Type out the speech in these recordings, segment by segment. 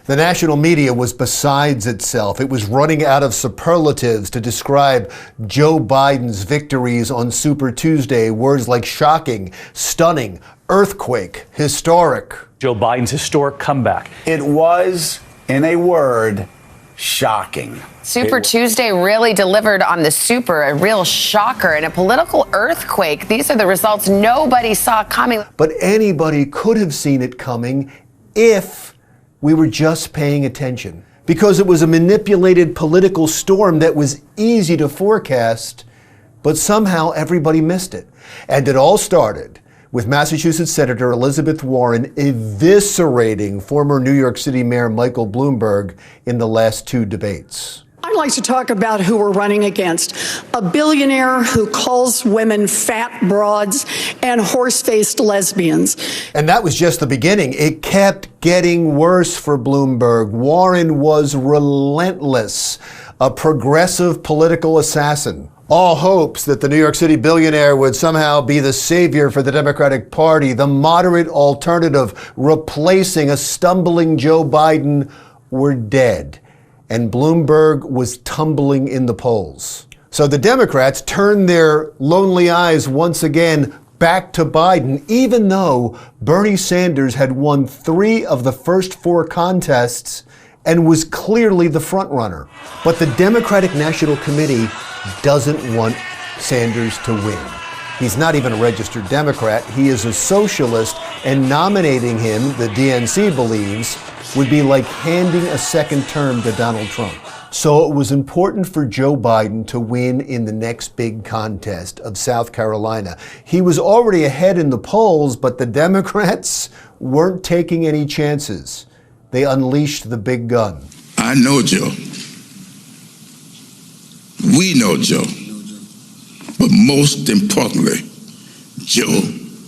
The national media was besides itself. It was running out of superlatives to describe Joe Biden's victories on Super Tuesday. Words like shocking, stunning, earthquake, historic. Joe Biden's historic comeback. It was, in a word, shocking. Super Tuesday really delivered on the super, a real shocker and a political earthquake. These are the results nobody saw coming. But anybody could have seen it coming if we were just paying attention. Because it was a manipulated political storm that was easy to forecast, but somehow everybody missed it. And it all started with Massachusetts Senator Elizabeth Warren eviscerating former New York City Mayor Michael Bloomberg in the last two debates. I'd like to talk about who we're running against. A billionaire who calls women fat broads and horse-faced lesbians. And that was just the beginning. It kept getting worse for Bloomberg. Warren was relentless, a progressive political assassin. All hopes that the New York City billionaire would somehow be the savior for the Democratic Party, the moderate alternative replacing a stumbling Joe Biden, were dead. And Bloomberg was tumbling in the polls. So the Democrats turned their lonely eyes once again back to Biden, even though Bernie Sanders had won 3 of the first 4 contests and was clearly the front runner. But the Democratic National Committee doesn't want Sanders to win. He's not even a registered Democrat. He is a socialist, and nominating him, the DNC believes, would be like handing a second term to Donald Trump. So it was important for Joe Biden to win in the next big contest of South Carolina. He was already ahead in the polls, but the Democrats weren't taking any chances. They unleashed the big gun. I know Joe. We know Joe. But most importantly, Joe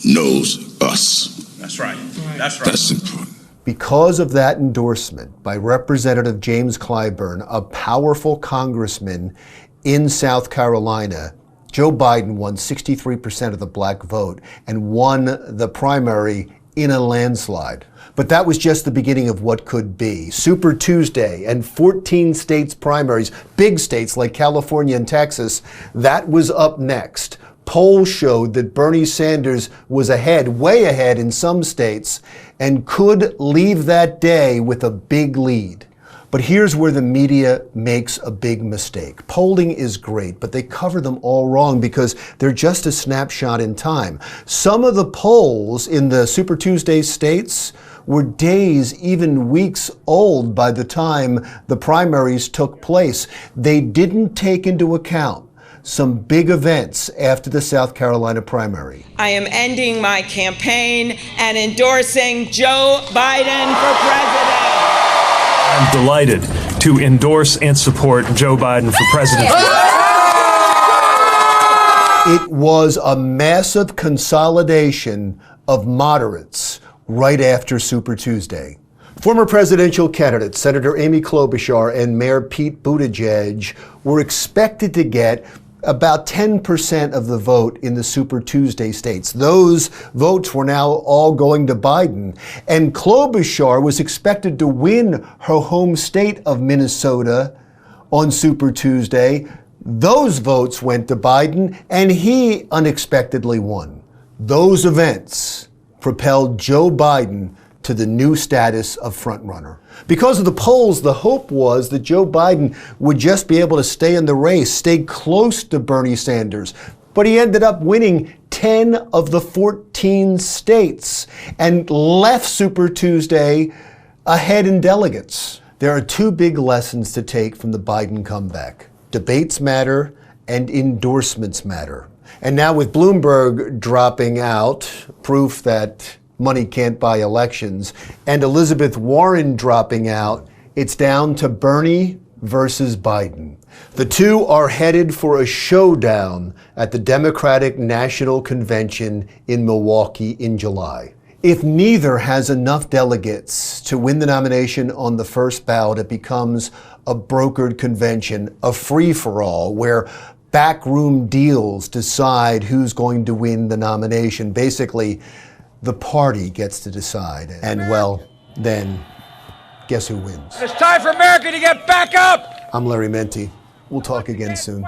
knows us. That's right. That's right. That's important. Because of that endorsement by Representative James Clyburn, a powerful congressman in South Carolina, Joe Biden won 63% of the black vote and won the primary in a landslide. But that was just the beginning of what could be. Super Tuesday and 14 states primaries, big states like California and Texas, that was up next. Polls showed that Bernie Sanders was ahead, way ahead in some states, and could leave that day with a big lead. But here's where the media makes a big mistake. Polling is great, but they cover them all wrong because they're just a snapshot in time. Some of the polls in the Super Tuesday states were days, even weeks old by the time the primaries took place. They didn't take into account some big events after the South Carolina primary. I am ending my campaign and endorsing Joe Biden for president. I'm delighted to endorse and support Joe Biden for president. It was a massive consolidation of moderates right after Super Tuesday. Former presidential candidates Senator Amy Klobuchar and Mayor Pete Buttigieg were expected to get about 10% of the vote in the Super Tuesday states. Those votes were now all going to Biden. And Klobuchar was expected to win her home state of Minnesota on Super Tuesday. Those votes went to Biden, and he unexpectedly won. Those events propelled Joe Biden to the new status of frontrunner. Because of the polls, the hope was that Joe Biden would just be able to stay in the race, stay close to Bernie Sanders. But he ended up winning 10 of the 14 states and left Super Tuesday ahead in delegates. There are 2 big lessons to take from the Biden comeback. Debates matter and endorsements matter. And now with Bloomberg dropping out, proof that money can't buy elections, and Elizabeth Warren dropping out, it's down to Bernie versus Biden. The two are headed for a showdown at the Democratic National Convention in Milwaukee in July. If neither has enough delegates to win the nomination on the first ballot, it becomes a brokered convention, a free-for-all, where backroom deals decide who's going to win the nomination. Basically, the party gets to decide. And well, then guess who wins? It's time for America to get back up! I'm Larry Mendte. We'll talk again soon.